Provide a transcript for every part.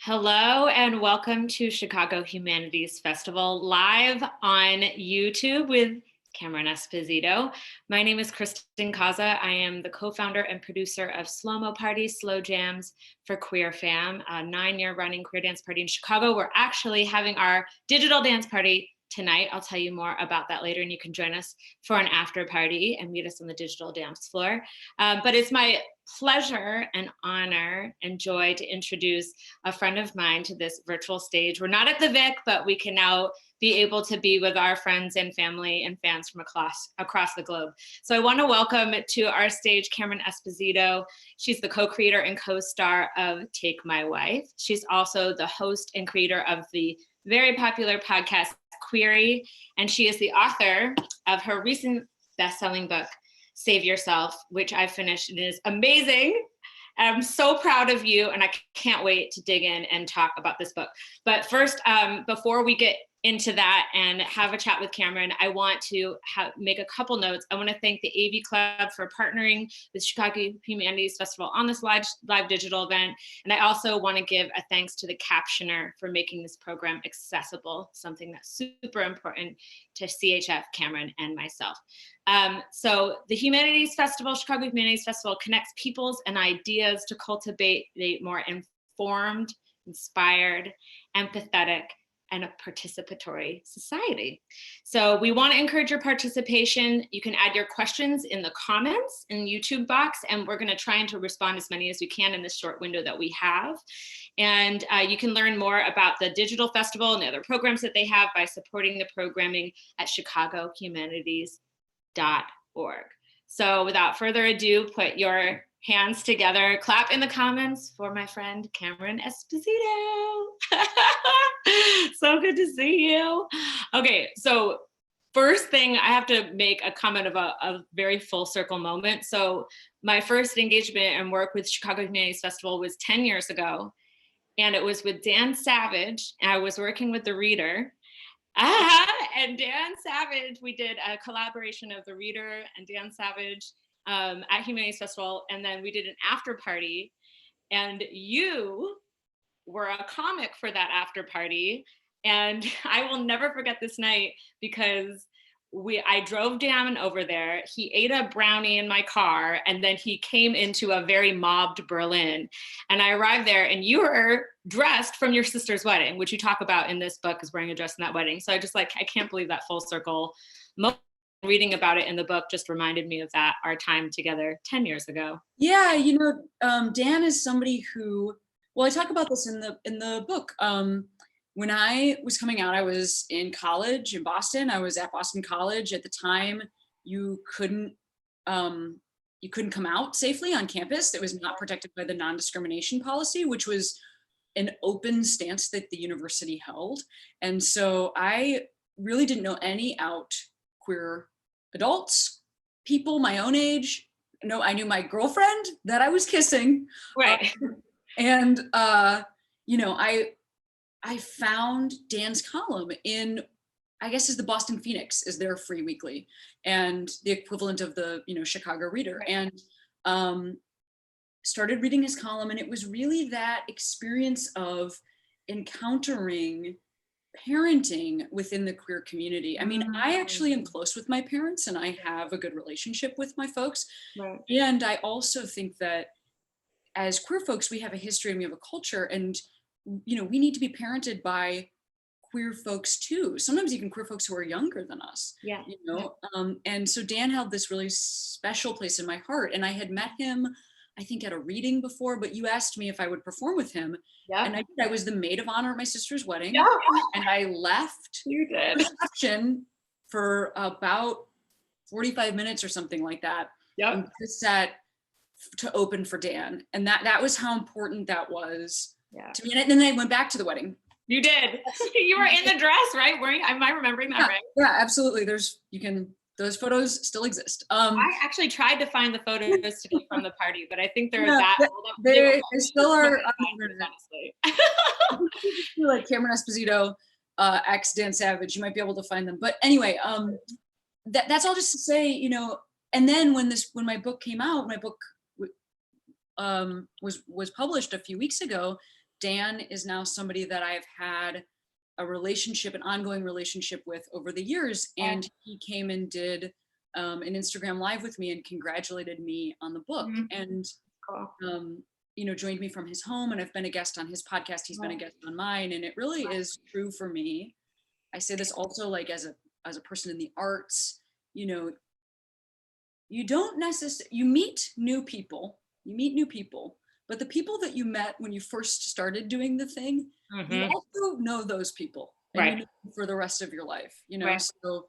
Hello and welcome to Chicago Humanities Festival live on YouTube with Cameron Esposito. My name is Kristen Kaza. I am the co-founder and producer of Slo Mo parties, slow jams for Queer Fam, a 9-year running queer dance party in Chicago. We're actually having our digital dance party tonight. I'll tell you more about that later, and you can join us for an after party and meet us on the digital dance floor. But it's my pleasure and honor and joy to introduce a friend of mine to this virtual stage. We're not at the Vic, but we can now be able to be with our friends and family and fans from across the globe. So I want to welcome to our stage Cameron Esposito. She's the co-creator and co-star of Take My Wife. She's also the host and creator of the very popular podcast Queery, and she is the author of her recent best-selling book, Save Yourself, which I finished and is amazing. I'm so proud of you, and I can't wait to dig in and talk about this book. But first, before we get into that and have a chat with Cameron, I want to make a couple notes. I want to thank the AV Club for partnering with Chicago Humanities Festival on this live digital event. And I also want to give a thanks to the captioner for making this program accessible, something that's super important to CHF, Cameron, and myself. So the Humanities Festival, Chicago Humanities Festival, connects peoples and ideas to cultivate a more informed, inspired, empathetic, and a participatory society. So we want to encourage your participation. You can add your questions in the comments in the YouTube box, and we're going to try and to respond as many as we can in this short window that we have. And you can learn more about the digital festival and the other programs that they have by supporting the programming at chicagohumanities.org. So without further ado, put your hands together, clap in the comments for my friend Cameron Esposito. So good to see you. Okay, so first thing, I have to make a comment of a very full circle moment. So my first engagement and work with Chicago Humanities Festival was 10 years ago, and it was with Dan Savage. And I was working with the Reader. And Dan Savage, we did a collaboration of the Reader and Dan Savage at Humanities Festival, and then we did an after party, and you were a comic for that after party. And I will never forget this night because I drove down over there. He ate a brownie in my car, and then he came into a very mobbed Berlin. And I arrived there, and you were dressed from your sister's wedding, which you talk about in this book, is wearing a dress in that wedding. So I can't believe that full circle moment. Reading about it in the book just reminded me of that, our time together 10 years ago. Yeah, Dan is somebody who, well, I talk about this in the book. When I was coming out, I was in college in Boston. I was at Boston College at the time. You couldn't come out safely on campus. That was not protected by the non-discrimination policy, which was an open stance that the university held. And so I really didn't know any out queer adults, people my own age. No, I knew my girlfriend that I was kissing. Right. I found Dan's column in, I guess, is the Boston Phoenix is their free weekly, and the equivalent of the Chicago Reader, right. And started reading his column, and it was really that experience of encountering parenting within the queer community. I mean, I actually am close with my parents, and I have a good relationship with my folks. Right. And I also think that as queer folks, we have a history and we have a culture, and we need to be parented by queer folks too. Sometimes even queer folks who are younger than us. Yeah. And so Dan held this really special place in my heart, and I had met him, I think, at a reading before, but you asked me if I would perform with him. Yeah. And I was the maid of honor at my sister's wedding. Yeah. And I left you did. the reception for about 45 minutes or something like that. Yep. And just sat to open for Dan. And that was how important that was to me. And then I went back to the wedding. You did. You were in the dress, right? Am I remembering that right? Yeah, absolutely. Those photos still exist. I actually tried to find the photos to be from the party, but I think they're they still are on the internet. Honestly. Like Cameron Esposito, ex Dan Savage, you might be able to find them. But anyway, that's all just to say, and then when my book came out, my book was published a few weeks ago, Dan is now somebody that I've had a relationship, an ongoing relationship with over the years. And he came and did an Instagram live with me and congratulated me on the book. And, joined me from his home, and I've been a guest on his podcast. He's been a guest on mine. And it really is true for me. I say this also like as a person in the arts, you don't necessarily, you meet new people, but the people that you met when you first started doing the thing, you also know those people and you know them for the rest of your life, So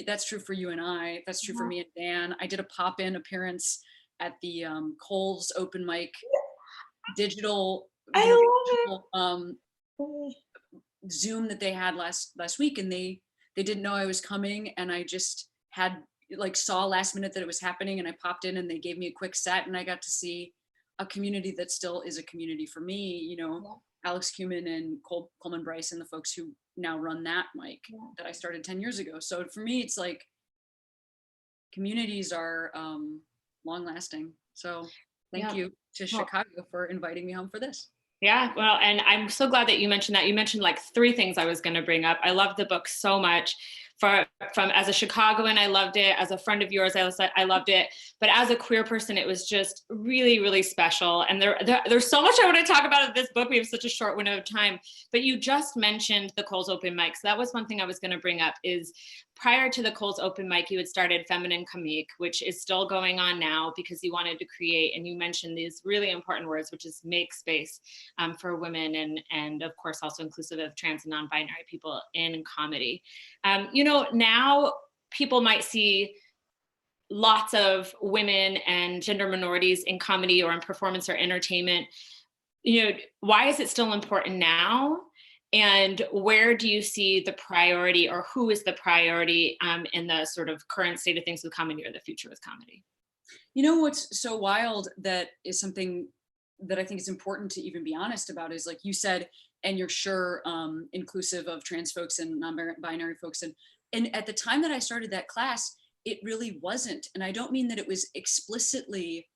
that's true for you and I. That's true for me and Dan. I did a pop-in appearance at the Cole's open mic digital Zoom that they had last week, and they didn't know I was coming, and I just had saw last minute that it was happening, and I popped in and they gave me a quick set, and I got to see a community that still is a community for me, Alex Cuman and Coleman Bryce and the folks who now run that mic that I started 10 years ago. So for me, it's like communities are long lasting. So thank you to Chicago for inviting me home for this. Yeah, well, and I'm so glad that you mentioned that. You mentioned like 3 things I was going to bring up. I love the book so much. From as a Chicagoan, I loved it. As a friend of yours, I loved it. But as a queer person, it was just really, really special. And there's so much I want to talk about in this book. We have such a short window of time. But you just mentioned the Cole's open mic. So that was one thing I was going to bring up is prior to the Cole's open mic, you had started Feminine Comique, which is still going on now because you wanted to create, and you mentioned these really important words, which is make space for women and of course also inclusive of trans and non-binary people in comedy. Now people might see lots of women and gender minorities in comedy or in performance or entertainment. Why is it still important now? And where do you see the priority, or who is the priority in the sort of current state of things with comedy or the future with comedy? What's so wild that is something that I think is important to even be honest about is, like you said, and you're sure inclusive of trans folks and non-binary folks. And at the time that I started that class, it really wasn't. And I don't mean that it was explicitly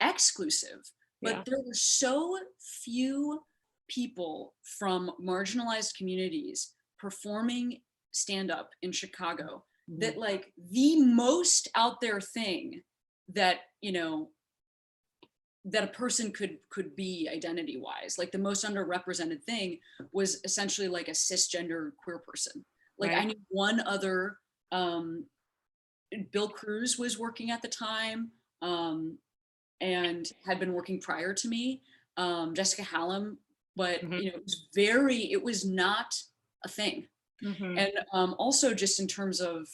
exclusive, but there were so few people from marginalized communities performing stand-up in Chicago that like the most out there thing that that a person could be identity wise, like the most underrepresented thing was essentially like a cisgender queer person. Like I knew one other, Bill Cruz was working at the time and had been working prior to me, Jessica Hallam, but it was not a thing. And also just in terms of,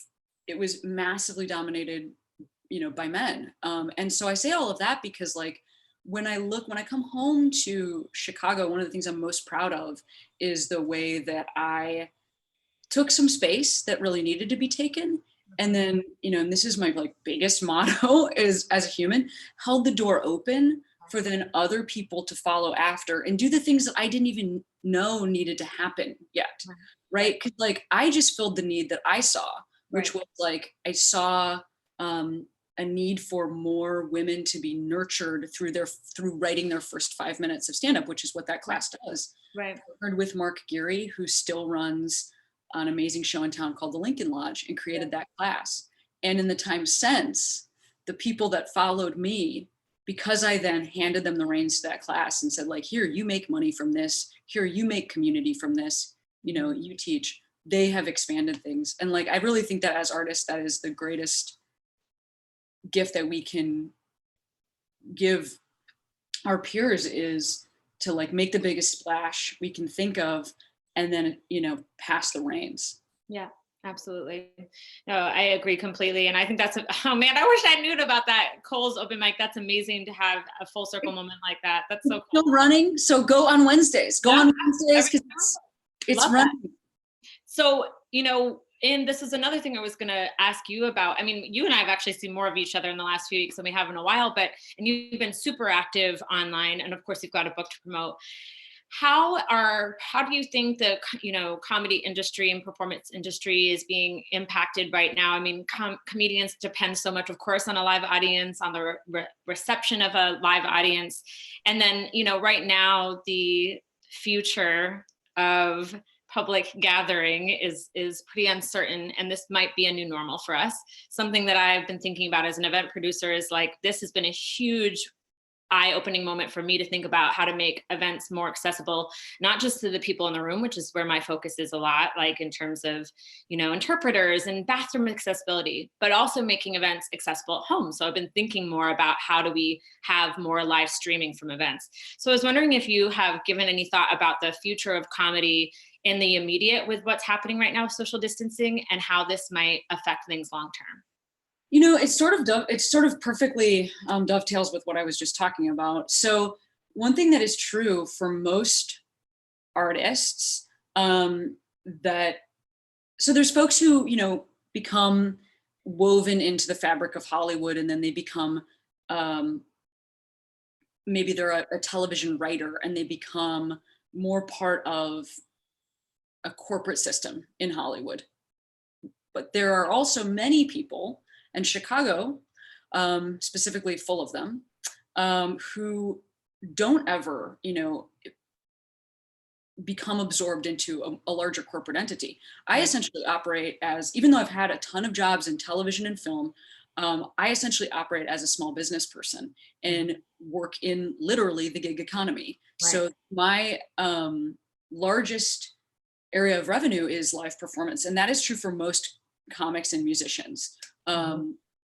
it was massively dominated, by men. And so I say all of that because like, when I come home to Chicago, one of the things I'm most proud of is the way that I took some space that really needed to be taken. And then, and this is my like biggest motto is, as a human, held the door open for then other people to follow after and do the things that I didn't even know needed to happen yet. Right. Cause like, I just filled the need that I saw, which was like, I saw, a need for more women to be nurtured through writing their first 5 minutes of stand-up, which is what that class does. I partnered with Mark Geary, who still runs an amazing show in town called the Lincoln Lodge, and created that class. And in the time since, the people that followed me, because I then handed them the reins to that class and said like, here, you make money from this, here, you make community from this, you teach, they have expanded things. And like, I really think that as artists, that is the greatest gift that we can give our peers, is to like make the biggest splash we can think of and then pass the reins. Yeah, absolutely. No, I agree completely. And I think that's oh man, I wish I knew about that Cole's open mic. That's amazing to have a full circle moment like that. That's so cool. Still running, so go on Wednesdays because it's running. That. So and this is another thing I was going to ask you about. I mean, you and I have actually seen more of each other in the last few weeks than we have in a while, and you've been super active online. And of course, you've got a book to promote. how do you think the comedy industry and performance industry is being impacted right now? I mean, comedians depend so much, of course, on a live audience, on the reception of a live audience, and then right now the future of public gathering is pretty uncertain, and this might be a new normal for us. Something that I've been thinking about as an event producer is like, this has been a huge eye-opening moment for me to think about how to make events more accessible, not just to the people in the room, which is where my focus is a lot, like in terms of, interpreters and bathroom accessibility, but also making events accessible at home. So I've been thinking more about how do we have more live streaming from events. So I was wondering if you have given any thought about the future of comedy in the immediate with what's happening right now with social distancing, and how this might affect things long-term. It's sort of perfectly dovetails with what I was just talking about. So one thing that is true for most artists, so there's folks who become woven into the fabric of Hollywood, and then they become maybe they're a television writer, and they become more part of a corporate system in Hollywood. But there are also many people, and Chicago, specifically full of them, who don't ever, become absorbed into a larger corporate entity. I essentially operate as, even though I've had a ton of jobs in television and film, I essentially operate as a small business person and work in literally the gig economy. Right. So my largest area of revenue is live performance, and that is true for most comics and musicians.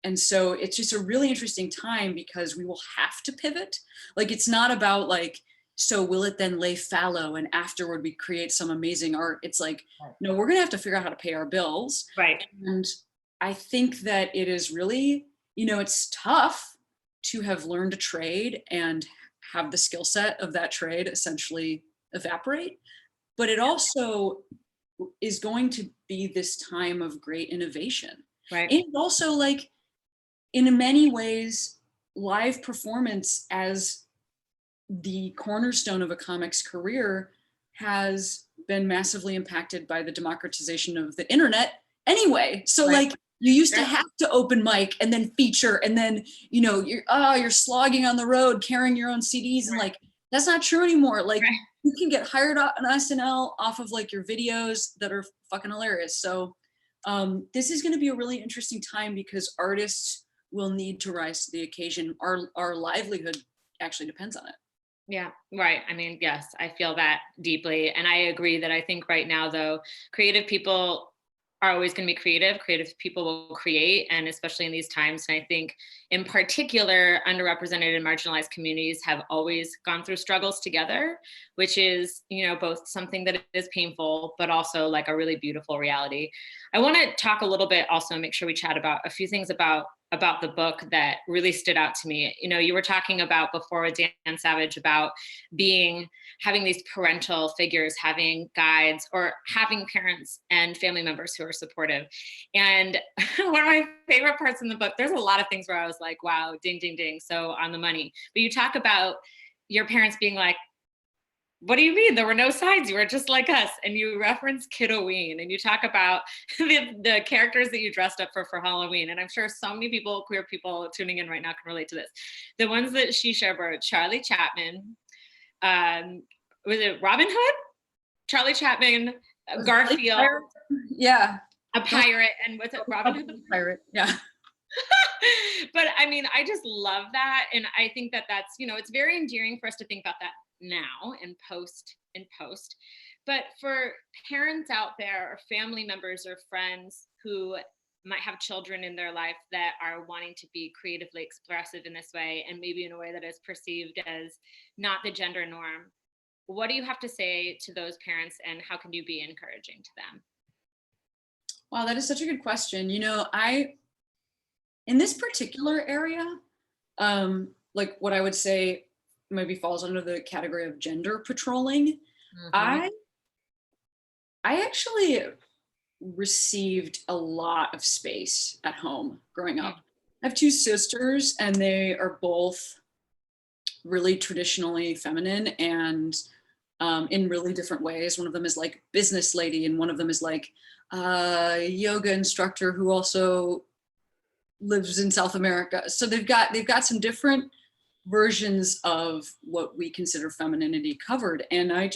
And so it's just a really interesting time because we will have to pivot. Like, it's not about like, so will it then lay fallow and afterward we create some amazing art? It's like, no, we're gonna have to figure out how to pay our bills. Right. And I think that it is really, it's tough to have learned a trade and have the skill set of that trade essentially evaporate. But it also is going to be this time of great innovation. Right. And also, like, in many ways, live performance as the cornerstone of a comic's career has been massively impacted by the democratization of the internet anyway. So like, you used to have to open mic and then feature, and then, you're slogging on the road carrying your own CDs, and like, that's not true anymore. Like, you can get hired on SNL off of like your videos that are fucking hilarious. So this is going to be a really interesting time because artists will need to rise to the occasion. Our livelihood actually depends on it. Yeah, right. I mean, yes, I feel that deeply. And I agree that I think right now, though, creative people are always going to be creative. Creative people will create, and especially in these times. And I think in particular, underrepresented and marginalized communities have always gone through struggles together, which is, both something that is painful, but also like a really beautiful reality. I want to talk a little bit also, make sure we chat about a few things about the book that really stood out to me. You were talking about before with Dan Savage about having these parental figures, having guides, or having parents and family members who are supportive. And one of my favorite parts in the book, there's a lot of things where I was like, wow, ding, ding, ding, so on the money. But you talk about your parents being like, what do you mean? There were no sides. You were just like us. And you reference Kidoween, and you talk about the characters that you dressed up for Halloween. And I'm sure so many people, queer people tuning in right now, can relate to this. The ones that she shared were Charlie Chapman, was it Robin Hood? Charlie Chapman, Garfield. Yeah. A pirate. And what's it? Robin Hood? The pirate. Yeah. But I mean, I just love that. And I think that that's, it's very endearing for us to think about that now and post. But for parents out there, or family members or friends who might have children in their life that are wanting to be creatively expressive in this way, and maybe in a way that is perceived as not the gender norm, what do you have to say to those parents, and how can you be encouraging to them? Wow, that is such a good question. In this particular area, like what I would say maybe falls under the category of gender patrolling. I actually received a lot of space at home growing up. I have two sisters, and they are both really traditionally feminine, and in really different ways. One of them is like business lady, and one of them is like yoga instructor who also lives in South America. So they've got some different versions of what we consider femininity covered. And I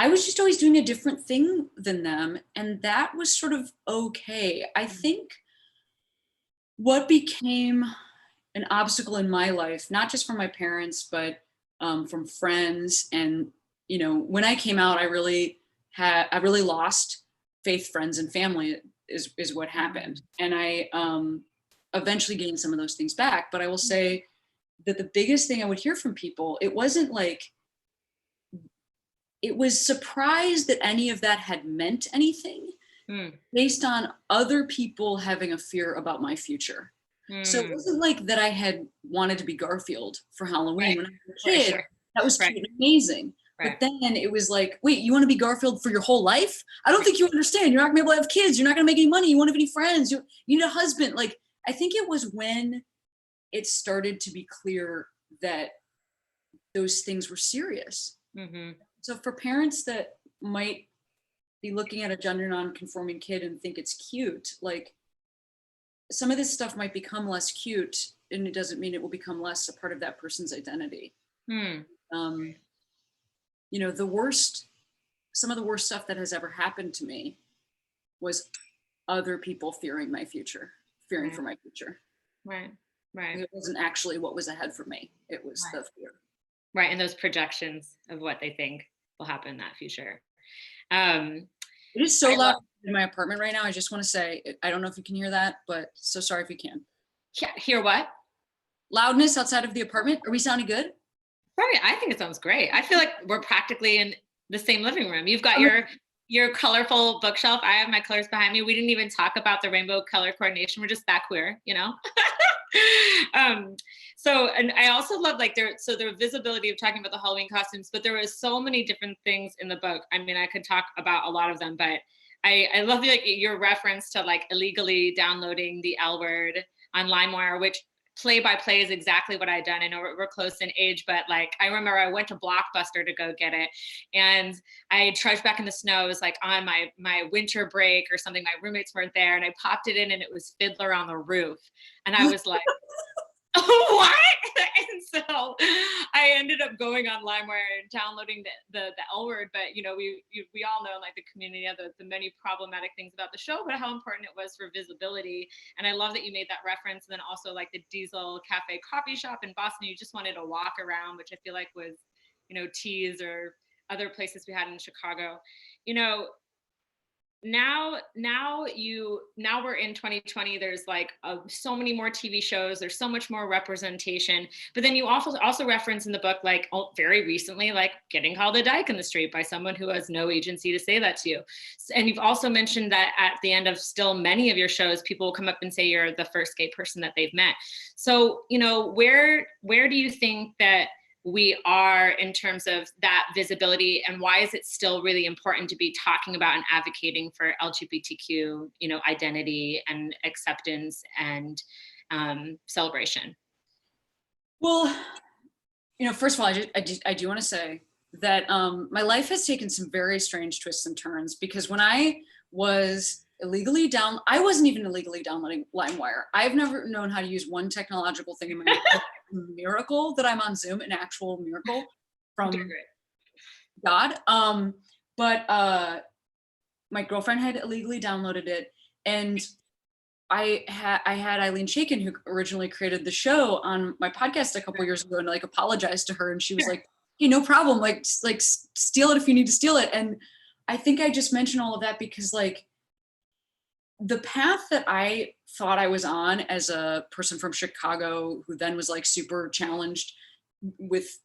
was just always doing a different thing than them. And that was sort of okay. I think what became an obstacle in my life, not just from my parents, but from friends. And, when I came out, I really lost faith, friends, and family is what happened. And I eventually gained some of those things back. But I will say that the biggest thing I would hear from people, it wasn't like, it was surprised that any of that had meant anything based on other people having a fear about my future. So it wasn't like that I had wanted to be Garfield for Halloween when I was a kid. Sure. That was cute and amazing. Right. But then it was like, wait, you want to be Garfield for your whole life? I don't think you understand. You're not gonna be able to have kids. You're not gonna make any money. You won't have any friends. You need a husband. Like, I think it was when it started to be clear that those things were serious. Mm-hmm. So for parents that might be looking at a gender non-conforming kid and think it's cute, like, some of this stuff might become less cute, and it doesn't mean it will become less a part of that person's identity. Some of the worst stuff that has ever happened to me was other people fearing for my future. Right. It wasn't actually what was ahead for me. It was the fear. Right, and those projections of what they think will happen in that future. It is so loud in my apartment right now. I just want to say, I don't know if you can hear that, but so sorry if you can. Yeah, hear what? Loudness outside of the apartment. Are we sounding good? Right, I think it sounds great. I feel like we're practically in the same living room. You've got your colorful bookshelf. I have my colors behind me. We didn't even talk about the rainbow color coordination. We're just that queer, So, and I also love the visibility of talking about the Halloween costumes, but there was so many different things in the book. I mean, I could talk about a lot of them, but I love your reference to like illegally downloading the L Word on LimeWire, which play by play is exactly what I'd done. I know we're close in age, but like, I remember I went to Blockbuster to go get it, and I trudged back in the snow. It was like on my winter break or something. My roommates weren't there, and I popped it in, and it was Fiddler on the Roof. And I was like, what? And so I ended up going on LimeWire and downloading the L Word, but we all know, like, the community of the many problematic things about the show, but how important it was for visibility. And I love that you made that reference. And then also like the Diesel Cafe coffee shop in Boston, you just wanted to walk around, which I feel like was, Tease or other places we had in Chicago. Now we're in 2020. There's like so many more TV shows. There's so much more representation. But then you also reference in the book, like, very recently, like getting called a dyke in the street by someone who has no agency to say that to you. And you've also mentioned that at the end of still many of your shows, people will come up and say you're the first gay person that they've met. So, where do you think that we are in terms of that visibility, and why is it still really important to be talking about and advocating for LGBTQ, identity and acceptance and celebration? Well, first of all, I do want to say that my life has taken some very strange twists and turns, because when I was I wasn't even illegally downloading LimeWire. I've never known how to use one technological thing in my life. Miracle that I'm on Zoom, an actual miracle from God. But my girlfriend had illegally downloaded it, and I had Eileen Shaken, who originally created the show, on my podcast a couple years ago, and like apologized to her, and she was like, "Hey, no problem. Like steal it if you need to steal it." And I think I just mentioned all of that because, like, the path that I thought I was on as a person from Chicago, who then was like super challenged with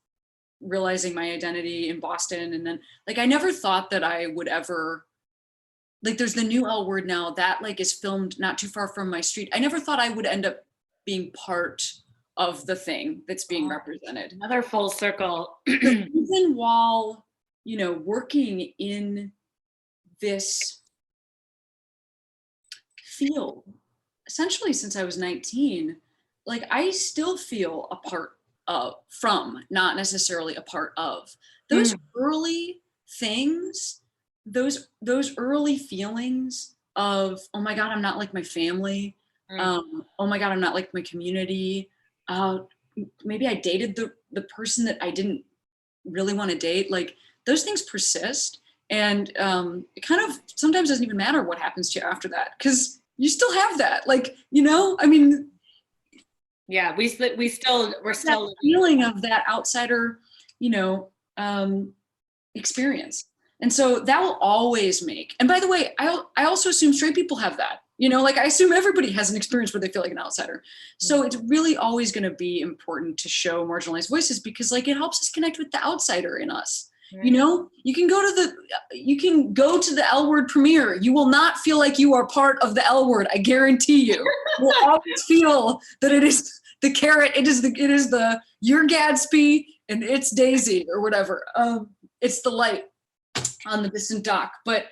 realizing my identity in Boston. And then, like, I never thought that I would ever, like, there's the new L Word now that like is filmed not too far from my street. I never thought I would end up being part of the thing that's being represented. Another full circle. Even while, working in this field essentially since I was 19, like, I still feel a part from, not necessarily a part of. Those early things, those early feelings of, oh my God, I'm not like my family. Oh my God, I'm not like my community. Maybe I dated the person that I didn't really want to date. Like those things persist. And it kind of sometimes doesn't even matter what happens to you after that, because you still have that. Like, you know, I mean, yeah, we're still that feeling of that outsider, you know, experience. And so that will always make, and by the way, I also assume straight people have that, you know, like I assume everybody has an experience where they feel like an outsider. So it's really always going to be important to show marginalized voices, because like it helps us connect with the outsider in us. You know, you can go to the L Word premiere. You will not feel like you are part of the L Word. I guarantee you. You will always feel that it is the carrot. It is the you're Gadsby and it's Daisy or whatever. It's the light on the distant dock. But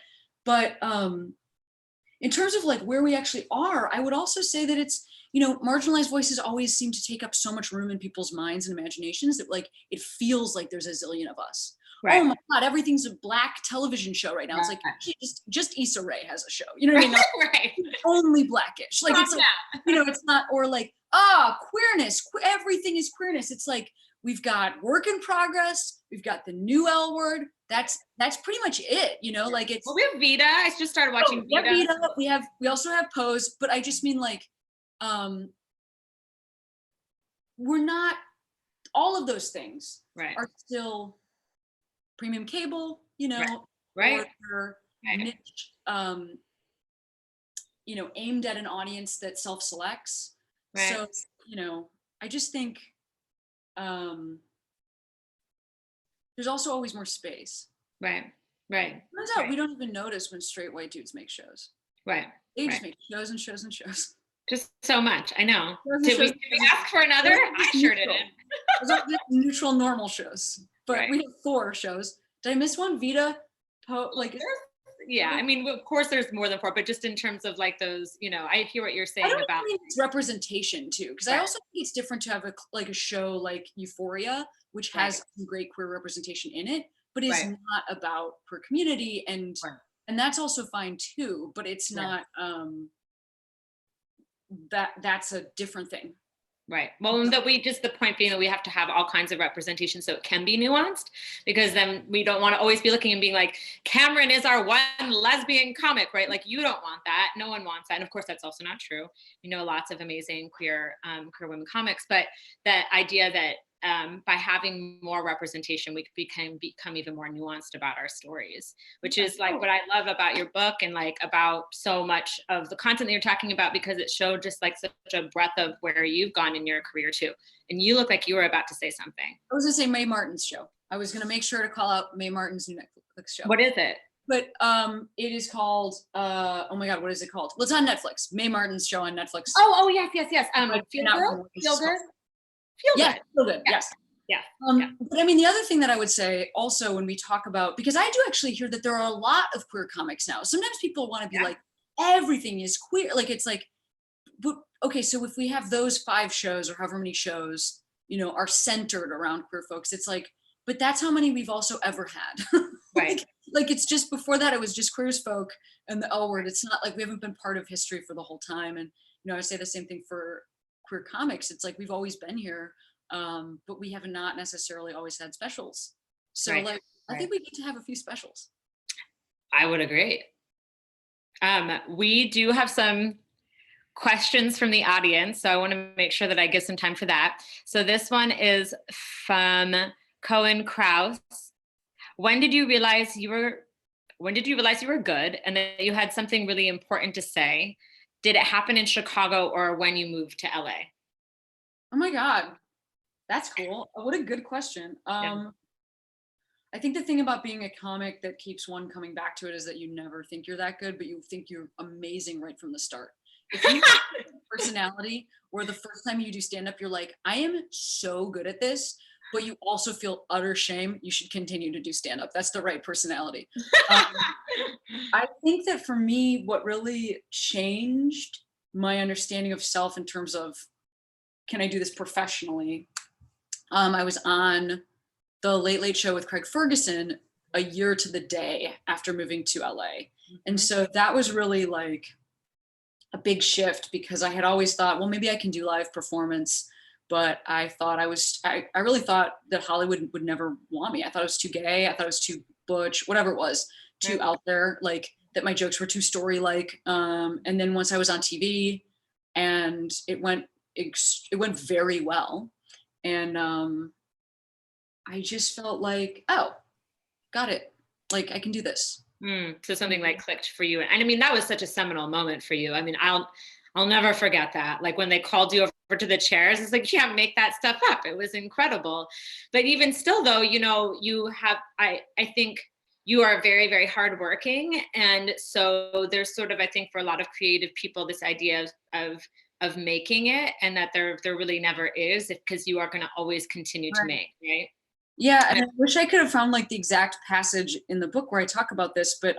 in terms of like where we actually are, I would also say that it's, you know, marginalized voices always seem to take up so much room in people's minds and imaginations that like it feels like there's a zillion of us. Right. Oh my God, everything's a Black television show right now. It's like just Issa Rae has a show. You know what I mean? Right. Only Blackish. Like it's like, you know, it's not, or like, queerness. Everything is queerness. It's like we've got work in progress. We've got the new L Word. That's pretty much it. You know, like it's. Well, we have Vita. I just started watching Vita. Vita. We also have Pose, but I just mean like, we're not. All of those things are still premium cable, you know, right. Or niche, you know, aimed at an audience that self-selects. Right. So, you know, I just think there's also always more space. Right. Turns out we don't even notice when straight white dudes make shows. Right. They just make shows and shows and shows. Just so much. I know. Did we ask for another? I sure didn't. Neutral, normal shows. But we have 4 shows. Did I miss one? Vita? Yeah, I mean, of course there's more than 4, but just in terms of like those, you know, I hear what you're saying about. It's representation too, because I also think it's different to have a show like Euphoria, which has some great queer representation in it, but is not about queer community, and that's also fine too, but it's not that's a different thing. Right. Well, the point being that we have to have all kinds of representation so it can be nuanced, because then we don't want to always be looking and being like, Cameron is our one lesbian comic, right? Like, you don't want that. No one wants that. And of course, that's also not true. You know, lots of amazing queer women comics, but that idea that by having more representation, we can become even more nuanced about our stories, which is like what I love about your book and like about so much of the content that you're talking about, because it showed just like such a breadth of where you've gone in your career too. And you look like you were about to say something. I was gonna say Mae Martin's show. I was gonna make sure to call out Mae Martin's new Netflix show. What is it? But it is called, oh my God, what is it called? Well, it's on Netflix. Mae Martin's show on Netflix. Oh, yes. Feel Good? Feel Good. Yes. Yeah. But I mean, the other thing that I would say also when we talk about, because I do actually hear that there are a lot of queer comics now. Sometimes people want to be like, everything is queer. Like, it's like, but okay, so if we have those 5 shows or however many shows, you know, are centered around queer folks, it's like, but that's how many we've also ever had. Like it's just, before that, it was just Queer as Folk and the L Word. It's not like we haven't been part of history for the whole time. And, you know, I say the same thing for queer comics. It's like, we've always been here, but we have not necessarily always had specials. So I think we need to have a few specials. I would agree. We do have some questions from the audience, so I want to make sure that I give some time for that. So this one is from Cohen Kraus. When did you realize you were good and that you had something really important to say? Did it happen in Chicago or when you moved to LA? Oh my God, that's cool. What a good question. I think the thing about being a comic that keeps one coming back to it is that you never think you're that good, but you think you're amazing right from the start. If you have a personality where the first time you do stand-up, you're like, I am so good at this, but you also feel utter shame, you should continue to do stand-up. That's the right personality. I think that for me, what really changed my understanding of self in terms of, can I do this professionally? I was on the Late Late Show with Craig Ferguson a year to the day after moving to LA. And so that was really like a big shift, because I had always thought, well, maybe I can do live performance, but I thought I really thought that Hollywood would never want me. I thought it was too gay. I thought it was too butch, whatever it was, too out there, like that my jokes were too story-like. And then once I was on TV, and it went very well. And I just felt like, oh, got it. Like, I can do this. So something like clicked for you. And I mean, that was such a seminal moment for you. I mean, I'll never forget that. Like when they called you over to the chairs, it's like, you can't make that stuff up. It was incredible. But even still though, you know, you have, I think you are very, very hardworking. And so there's sort of, I think for a lot of creative people, this idea of making it, and that there really never is, because you are going to always continue to make, right? Yeah, and I wish I could have found like the exact passage in the book where I talk about this, but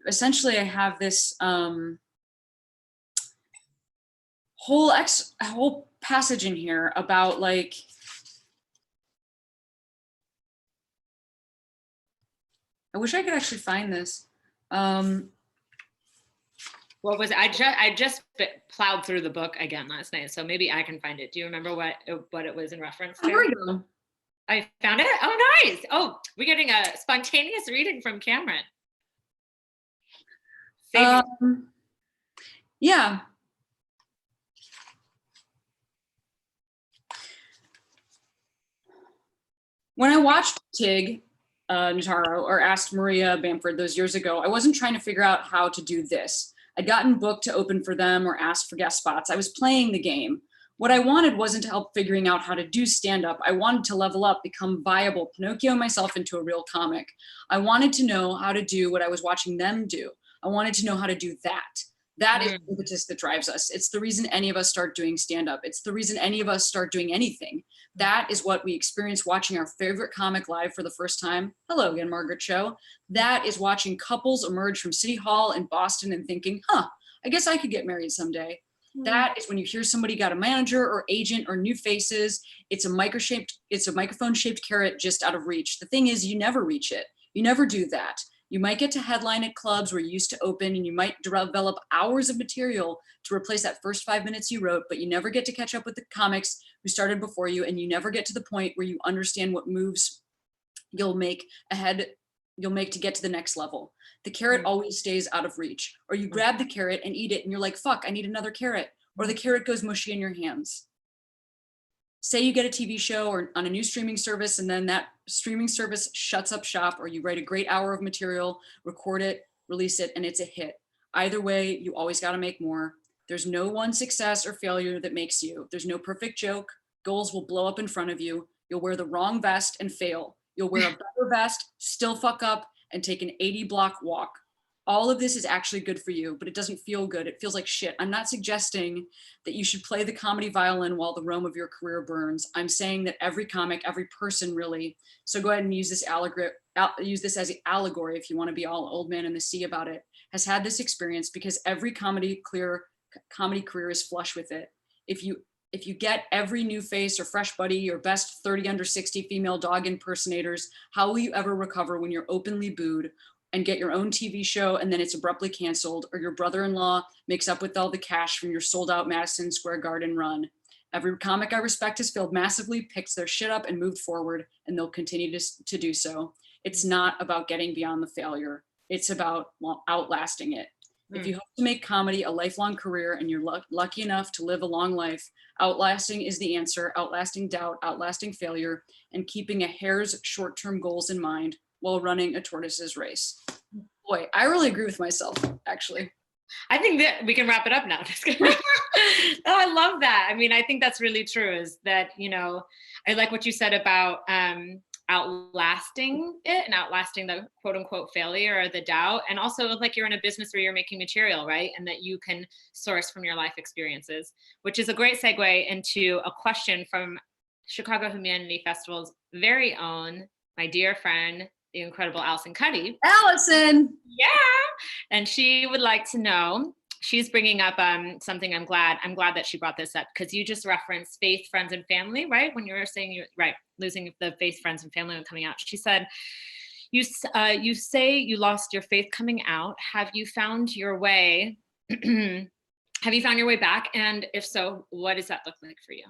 essentially I have this whole passage in here about like, I wish I could actually find this. What was it? I just plowed through the book again last night, so maybe I can find it. Do you remember what it was in reference to? Here we go. I found it. Oh, nice. Oh, we're getting a spontaneous reading from Cameron. Yeah. When I watched Tig Notaro, or asked Maria Bamford those years ago, I wasn't trying to figure out how to do this. I'd gotten booked to open for them or asked for guest spots. I was playing the game. What I wanted wasn't to help figuring out how to do stand-up. I wanted to level up, become viable, Pinocchio myself into a real comic. I wanted to know how to do what I was watching them do. I wanted to know how to do that. That is the impetus that drives us. It's the reason any of us start doing stand-up. It's the reason any of us start doing anything. That is what we experience watching our favorite comic live for the first time. Hello again, Margaret Cho. That is watching couples emerge from City Hall in Boston and thinking, I guess I could get married someday. That is when you hear somebody got a manager or agent or new faces. It's a microphone-shaped carrot just out of reach. The thing is, you never reach it. You never do that. You might get to headline at clubs where you used to open, and you might develop hours of material to replace that first 5 minutes you wrote, but you never get to catch up with the comics who started before you, and you never get to the point where you understand what moves you'll make to get to the next level. The carrot always stays out of reach. Or you grab the carrot and eat it and you're like, fuck, I need another carrot. Or the carrot goes mushy in your hands. Say you get a TV show or on a new streaming service, and then that streaming service shuts up shop, or you write a great hour of material, record it, release it, and it's a hit. Either way, you always got to make more. There's no one success or failure that makes you. There's no perfect joke. Goals will blow up in front of you. You'll wear the wrong vest and fail. You'll wear a better vest, still fuck up, and take an 80-block walk. All of this is actually good for you, but it doesn't feel good. It feels like shit. I'm not suggesting that you should play the comedy violin while the Rome of your career burns. I'm saying that every comic, every person really, so go ahead and use this as an allegory if you want to be all old man in the sea about it, has had this experience, because every comedy career is flush with it. If you get every new face or fresh buddy or best 30 under 60 female dog impersonators, how will you ever recover when you're openly booed and get your own TV show and then it's abruptly canceled, or your brother-in-law makes up with all the cash from your sold out Madison Square Garden run? Every comic I respect has failed massively, picked their shit up and moved forward, and they'll continue to do so. It's not about getting beyond the failure. It's about outlasting it. If you hope to make comedy a lifelong career and you're lucky enough to live a long life, outlasting is the answer. Outlasting doubt, outlasting failure, and keeping a hare's short-term goals in mind while running a tortoise's race. Boy, I really agree with myself, actually. I think that we can wrap it up now. Oh, I love that. I mean, I think that's really true, is that, you know, I like what you said about outlasting it and outlasting the quote unquote failure or the doubt. And also, like, you're in a business where you're making material, right? And that you can source from your life experiences, which is a great segue into a question from Chicago Humanity Festival's very own, my dear friend, the incredible Allison Cuddy. Allison! Yeah. And she would like to know, she's bringing up something I'm glad that she brought this up, because you just referenced faith, friends, and family, right? When you were saying you're right, losing the faith, friends, and family when coming out. She said, you say you lost your faith coming out. Have you found your way? Have you found your way back? And if so, what does that look like for you?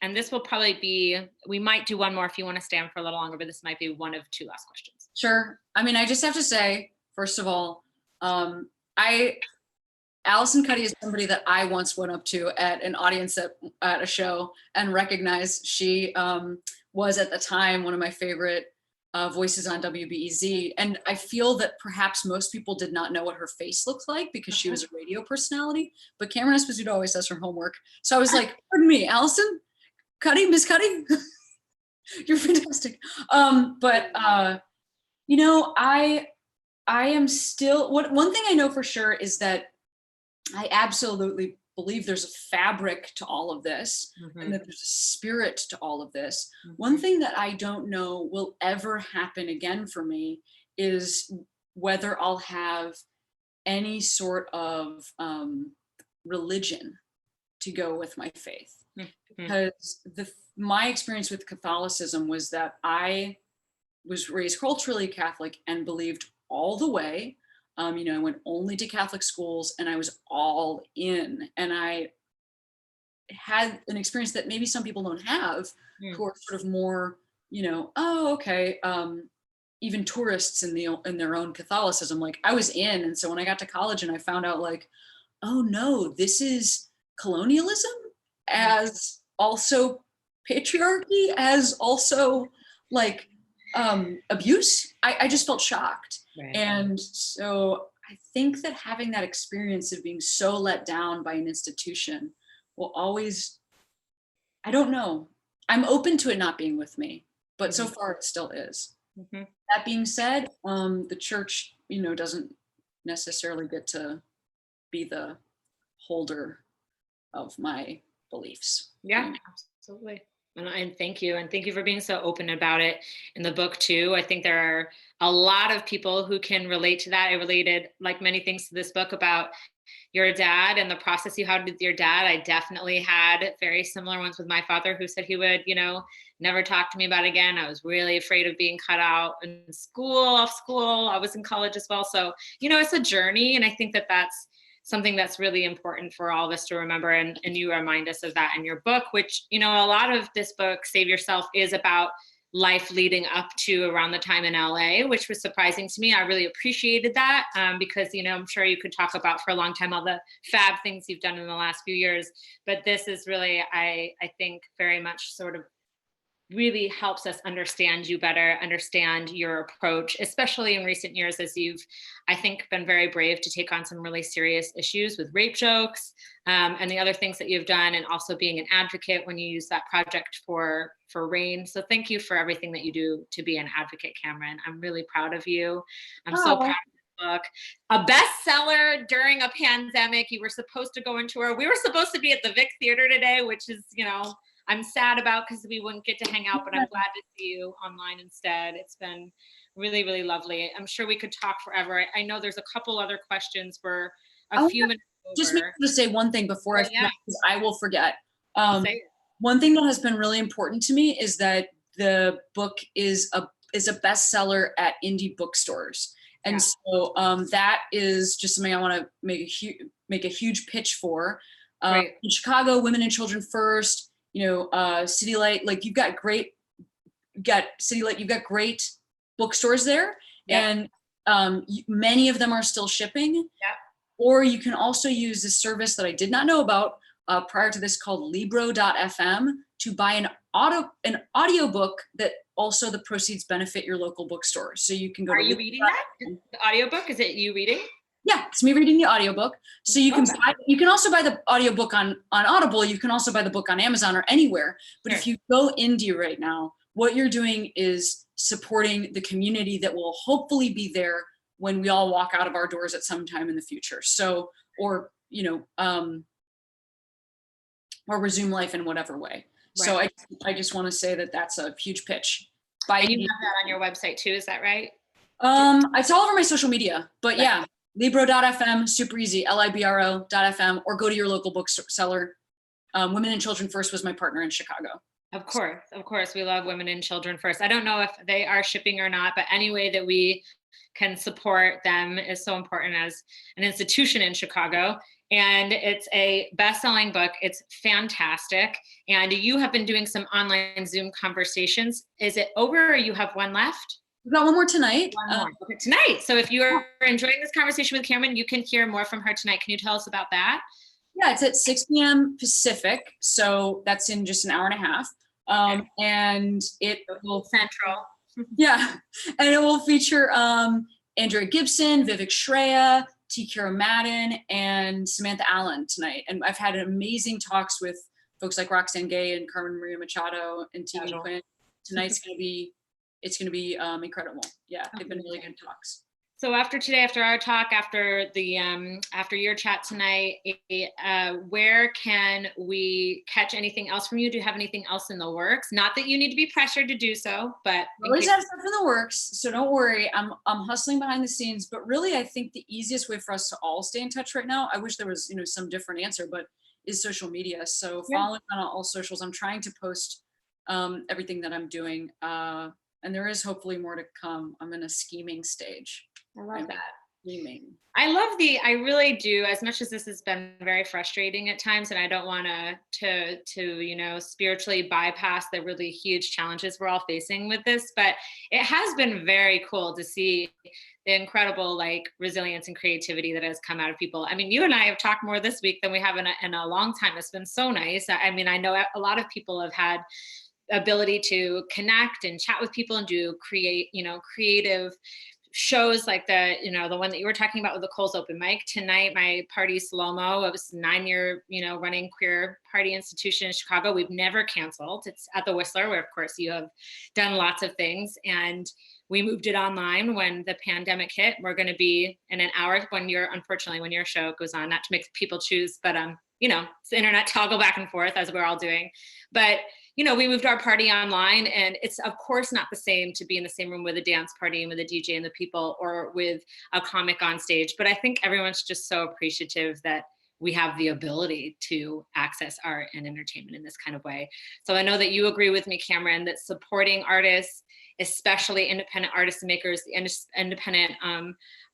And this will probably be, we might do one more if you want to stay on for a little longer, but this might be one of two last questions. Sure. I mean, I just have to say, first of all, Allison Cuddy is somebody that I once went up to at an audience at a show and recognized. She was at the time one of my favorite voices on WBEZ. And I feel that perhaps most people did not know what her face looked like because she was a radio personality, but Cameron Esposito always does her homework. So I was like, pardon me, Allison Cuddy, Miss Cuddy, you're fantastic. You know, I am still, one thing I know for sure is that I absolutely believe there's a fabric to all of this, and that there's a spirit to all of this. One thing that I don't know will ever happen again for me is whether I'll have any sort of religion to go with my faith. Because my experience with Catholicism was that I was raised culturally Catholic and believed all the way. You know, I went only to Catholic schools and I was all in. And I had an experience that maybe some people don't have, who are sort of more, you know, oh, okay. Even tourists in their own Catholicism, like I was in. And so when I got to college and I found out like, oh no, this is colonialism as also patriarchy, as also like abuse. I just felt shocked. Right. And so I think that having that experience of being so let down by an institution will always, I don't know, I'm open to it not being with me, but so far it still is. That being said, the church, you know, doesn't necessarily get to be the holder of my beliefs. Yeah, absolutely. And thank you. And thank you for being so open about it in the book too. I think there are a lot of people who can relate to that. I related, like many things, to this book about your dad and the process you had with your dad. I definitely had very similar ones with my father, who said he would, you know, never talk to me about it again. I was really afraid of being cut out in school, off school. I was in college as well. So, you know, it's a journey. And I think that that's something that's really important for all of us to remember. And you remind us of that in your book, which, you know, a lot of this book, Save Yourself, is about life leading up to around the time in LA, which was surprising to me. I really appreciated that because, you know, I'm sure you could talk about for a long time all the fab things you've done in the last few years. But this is really, I think, very much sort of really helps us understand you better, understand your approach, especially in recent years, as you've, I think, been very brave to take on some really serious issues with rape jokes and the other things that you've done, and also being an advocate when you use that project for RAIN. So thank you for everything that you do to be an advocate, Cameron. I'm really proud of you. I'm so proud of the book. A bestseller during a pandemic. You were supposed to go on tour. We were supposed to be at the Vic Theater today, which is, you know, I'm sad about because we wouldn't get to hang out, but I'm glad to see you online instead. It's been really, really lovely. I'm sure we could talk forever. I know there's a couple other questions for a few minutes over. Just make sure to say one thing before I forget, because I will forget. One thing that has been really important to me is that the book is a bestseller at indie bookstores. And so that is just something I want to make a huge pitch for. In Chicago, Women and Children First, you know, City Light, like you've got great bookstores there. And many of them are still shipping. Or you can also use this service that I did not know about prior to this, called Libro.fm, to buy an audiobook that also the proceeds benefit your local bookstore. So you can go. Are you reading that? The audiobook? Is it you reading? Yeah, it's me reading the audiobook. So you can also buy the audiobook on Audible. You can also buy the book on Amazon or anywhere. But if you go indie right now, what you're doing is supporting the community that will hopefully be there when we all walk out of our doors at some time in the future. So, or, you know, or resume life in whatever way. So I just want to say that that's a huge pitch. And you have that on your website too, is that right? It's all over my social media, but yeah. Libro.fm, super easy, libro.fm, or go to your local bookseller. Women and Children First was my partner in Chicago. Of course. We love Women and Children First. I don't know if they are shipping or not, but any way that we can support them is so important as an institution in Chicago. And it's a best-selling book. It's fantastic. And you have been doing some online Zoom conversations. Is it over or you have one left? We've got one more tonight. One more. Okay, tonight. So if you're enjoying this conversation with Cameron, you can hear more from her tonight. Can you tell us about that? Yeah, it's at 6 p.m. Pacific. So that's in just an hour and a half. And it will Central. Yeah, and it will feature Andrea Gibson, Vivek Shraya, T. Kira Madden, and Samantha Allen tonight. And I've had amazing talks with folks like Roxane Gay and Carmen Maria Machado and TV Quinn. Tonight's gonna be incredible. Yeah, they've been really good talks. So after today, after our talk, after your chat tonight, where can we catch anything else from you? Do you have anything else in the works? Not that you need to be pressured to do so, but I always have stuff in the works, so don't worry. I'm hustling behind the scenes, but really, I think the easiest way for us to all stay in touch right now, I wish there was some different answer, but is social media. So following on all socials, I'm trying to post everything that I'm doing, and there is hopefully more to come. I'm in a scheming stage. I love that. I really do, as much as this has been very frustrating at times, and I don't want to spiritually bypass the really huge challenges we're all facing with this, but it has been very cool to see the incredible resilience and creativity that has come out of people. I mean, you and I have talked more this week than we have in a long time. It's been so nice. I mean, I know a lot of people have had ability to connect and chat with people and do creative shows like the one that you were talking about with the Cole's open mic tonight. My party Slo Mo, it was 9-year running queer party institution in Chicago. We've never canceled. It's at the Whistler, where of course you have done lots of things, and we moved it online when the pandemic hit. We're going to be in an hour when your show goes on, not to make people choose, but it's the internet toggle back and forth as we're all doing. But we moved our party online, and it's of course not the same to be in the same room with a dance party and with a DJ and the people, or with a comic on stage. But I think everyone's just so appreciative that we have the ability to access art and entertainment in this kind of way. So I know that you agree with me, Cameron, that supporting artists, especially independent artists and makers, the independent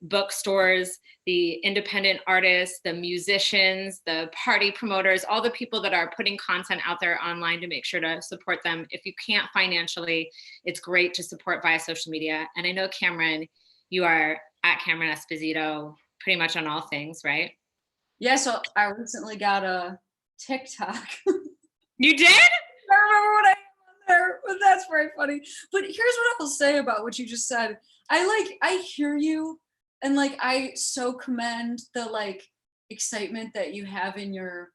bookstores, the independent artists, the musicians, the party promoters, all the people that are putting content out there online, to make sure to support them. If you can't financially, it's great to support via social media. And I know, Cameron, you are at Cameron Esposito pretty much on all things, right? Yeah, so I recently got a TikTok. You did? I remember when I am on there, but that's very funny. But here's what I'll say about what you just said. I hear you, and I so commend the excitement that you have in your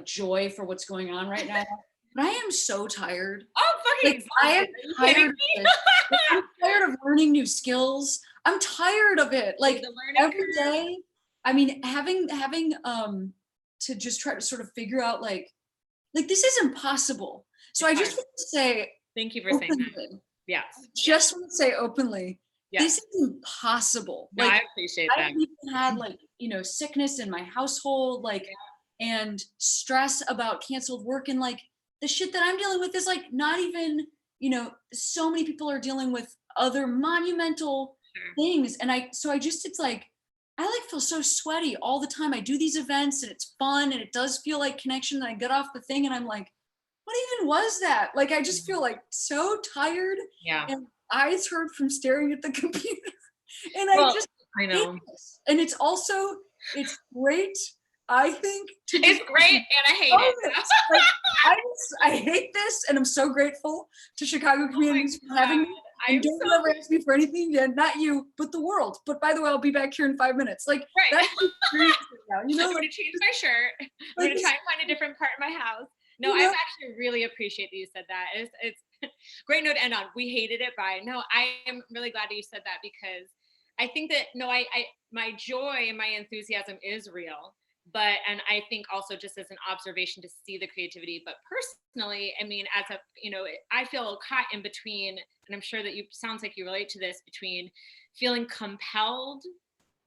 joy for what's going on right now. But I am so tired. Oh, fucking I am tired. I'm tired of learning new skills. I'm tired of it. Every day. I mean, having to just try to sort of figure out this is impossible. So I just want to say, thank you for saying that. Yes. Just want to say openly, this is impossible. No, I appreciate that. I even had sickness in my household, and stress about canceled work, and the shit that I'm dealing with is not even, so many people are dealing with other monumental things. And it's I feel so sweaty all the time. I do these events and it's fun and it does feel like connection. And I get off the thing and I'm like, what even was that? I just feel so tired. Yeah. And eyes hurt from staring at the computer. And I know. And it's great. I think it's great, and I hate it. I hate this, and I'm so grateful to Chicago communities for having me. And don't ever ask me for anything again. Not you, but the world. But by the way, I'll be back here in 5 minutes. Right. That's now. I'm gonna change my shirt. I'm gonna try and find a different part of my house. No, I actually really appreciate that you said that. It's great note to end on. We hated it by no. I am really glad that you said that, because I think that my joy and my enthusiasm is real. and I think also just as an observation to see the creativity, but personally, I mean, as a, I feel caught in between, and I'm sure that sounds like you relate to this, between feeling compelled,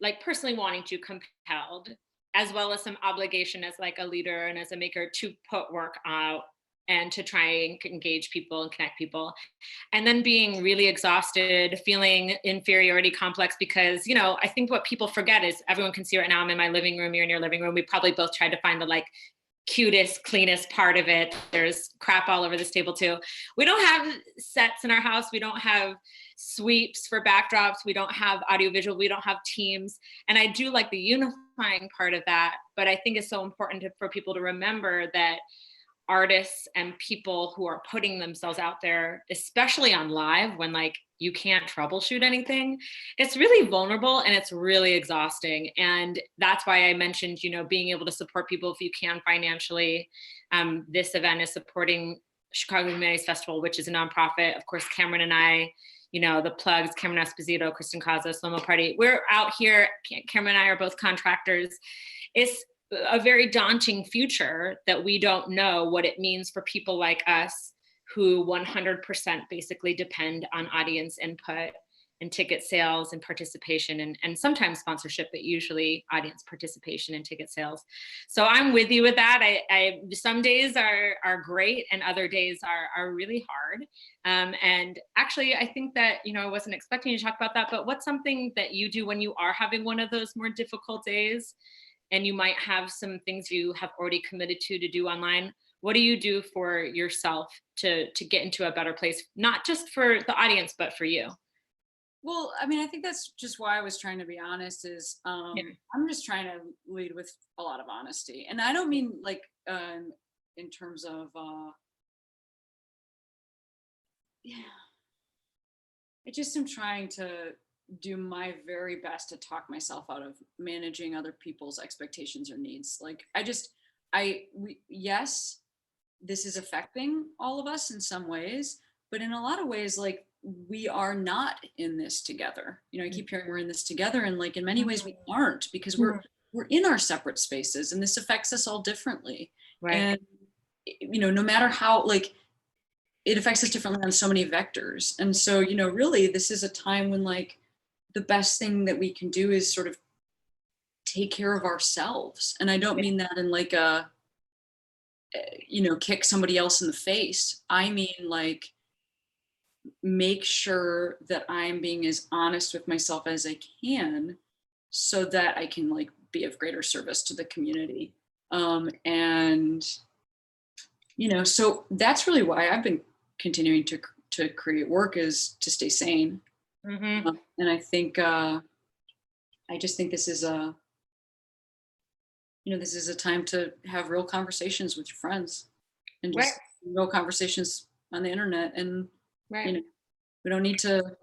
like personally wanting to compelled, as well as some obligation as like a leader and as a maker to put work out and to try and engage people and connect people. And then being really exhausted, feeling inferiority complex, because, I think what people forget is everyone can see right now I'm in my living room, you're in your living room. We probably both tried to find the like cutest, cleanest part of it. There's crap all over this table too. We don't have sets in our house. We don't have sweeps for backdrops. We don't have audiovisual. We don't have teams. And I do like the unifying part of that, but I think it's so important for people to remember that artists and people who are putting themselves out there, especially on live when like you can't troubleshoot anything, it's really vulnerable and it's really exhausting. And that's why I mentioned, being able to support people if you can financially. This event is supporting Chicago Humanities Festival, which is a nonprofit. Of course, Cameron and I, the plugs, Cameron Esposito, Kristen Kaza, Slo Mo Party. We're out here. Cameron and I are both contractors. It's a very daunting future that we don't know what it means for people like us who 100% basically depend on audience input and ticket sales and participation and sometimes sponsorship, but usually audience participation and ticket sales. So I'm with you with that. I some days are great and other days are really hard. And actually, I think that, I wasn't expecting you to talk about that, but what's something that you do when you are having one of those more difficult days? And you might have some things you have already committed to do online. What do you do for yourself to get into a better place, not just for the audience, but for you? Well, I mean, I think that's just why I was trying to be honest is I'm just trying to lead with a lot of honesty. And I don't mean like in terms of, I just am trying to do my very best to talk myself out of managing other people's expectations or needs. Like yes, this is affecting all of us in some ways, but in a lot of ways, like we are not in this together. I keep hearing we're in this together, and like in many ways we aren't, because we're in our separate spaces, and this affects us all differently. Right. And no matter how, like, it affects us differently on so many vectors. And so, really this is a time when like the best thing that we can do is sort of take care of ourselves. And I don't mean that in like a, kick somebody else in the face. I mean, like, make sure that I'm being as honest with myself as I can so that I can like be of greater service to the community. And, so that's really why I've been continuing to create work, is to stay sane. Mm-hmm. And I think, I just think this is a time to have real conversations with your friends, and just real conversations on the internet. And, we don't need to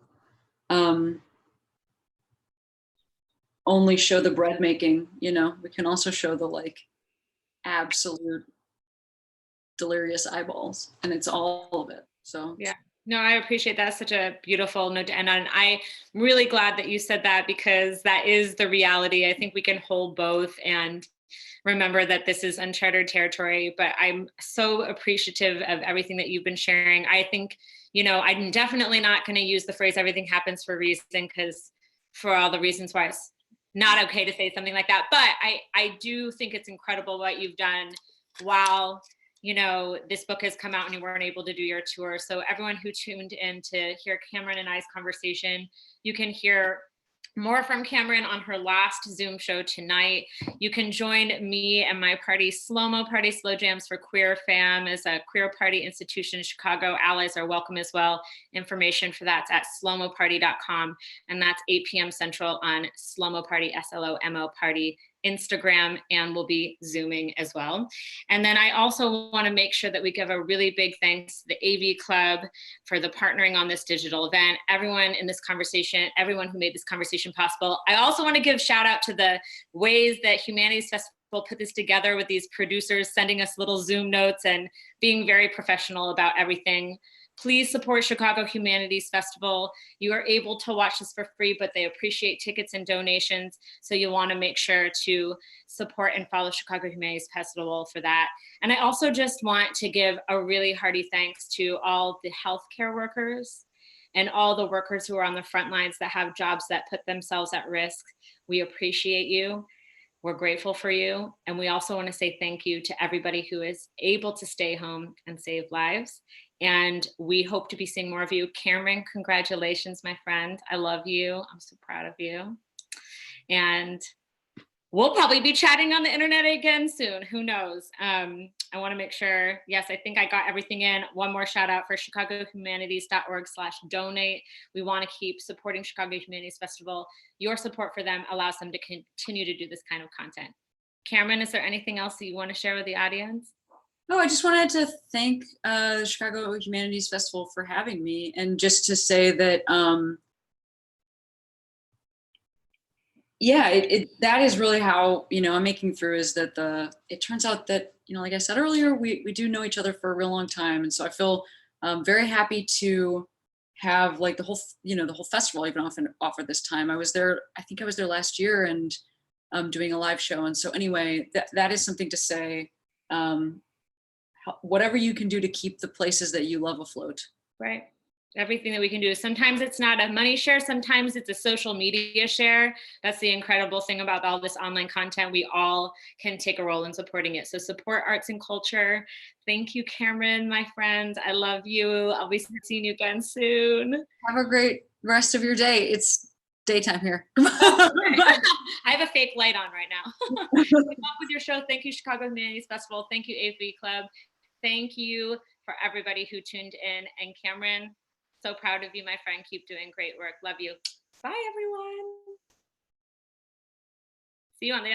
only show the bread making, we can also show the like absolute delirious eyeballs, and it's all of it. So yeah. No, I appreciate that. Such a beautiful note to end on. I'm really glad that you said that, because that is the reality. I think we can hold both and remember that this is uncharted territory, but I'm so appreciative of everything that you've been sharing. I think, I'm definitely not going to use the phrase everything happens for a reason, because for all the reasons why it's not okay to say something like that. But I do think it's incredible what you've done while this book has come out and you weren't able to do your tour. So everyone who tuned in to hear Cameron and I's conversation, you can hear more from Cameron on her last Zoom show tonight. You can join me and my party, Slo Mo Party Slow Jams for Queer Fam, is a queer party institution in Chicago. Allies are welcome as well. Information for that's at slomoparty.com. And that's 8 p.m. Central on Slo Mo Party, SLOMO Party, Instagram, and we'll be Zooming as well. And then I also want to make sure that we give a really big thanks to the AV Club for the partnering on this digital event, everyone in this conversation, everyone who made this conversation possible. I also want to give shout out to the ways that Humanities Festival put this together, with these producers sending us little Zoom notes and being very professional about everything. Please support Chicago Humanities Festival. You are able to watch this for free, but they appreciate tickets and donations. So you'll want to make sure to support and follow Chicago Humanities Festival for that. And I also just want to give a really hearty thanks to all the healthcare workers and all the workers who are on the front lines that have jobs that put themselves at risk. We appreciate you. We're grateful for you. And we also want to say thank you to everybody who is able to stay home and save lives. And we hope to be seeing more of you. Cameron, congratulations, my friend. I love you. I'm so proud of you. And we'll probably be chatting on the internet again soon. Who knows? I want to make sure, yes, I think I got everything in. One more shout out for chicagohumanities.org/donate. We want to keep supporting Chicago Humanities Festival. Your support for them allows them to continue to do this kind of content. Cameron, is there anything else that you want to share with the audience? No, I just wanted to thank the Chicago Humanities Festival for having me, and just to say that, yeah, that is really how, I'm making through, is that it turns out that, like I said earlier, we do know each other for a real long time. And so I feel very happy to have like the whole festival even offer this time. I think I was there last year and doing a live show. And so anyway, that is something to say, whatever you can do to keep the places that you love afloat. Right. Everything that we can do. Sometimes it's not a money share. Sometimes it's a social media share. That's the incredible thing about all this online content. We all can take a role in supporting it. So support arts and culture. Thank you, Cameron, my friend. I love you. I'll be seeing you again soon. Have a great rest of your day. It's daytime here. I have a fake light on right now. Good luck with your show. Thank you, Chicago Humanities Festival. Thank you, AV Club. Thank you for everybody who tuned in. And Cameron, so proud of you, my friend. Keep doing great work. Love you. Bye, everyone. See you on the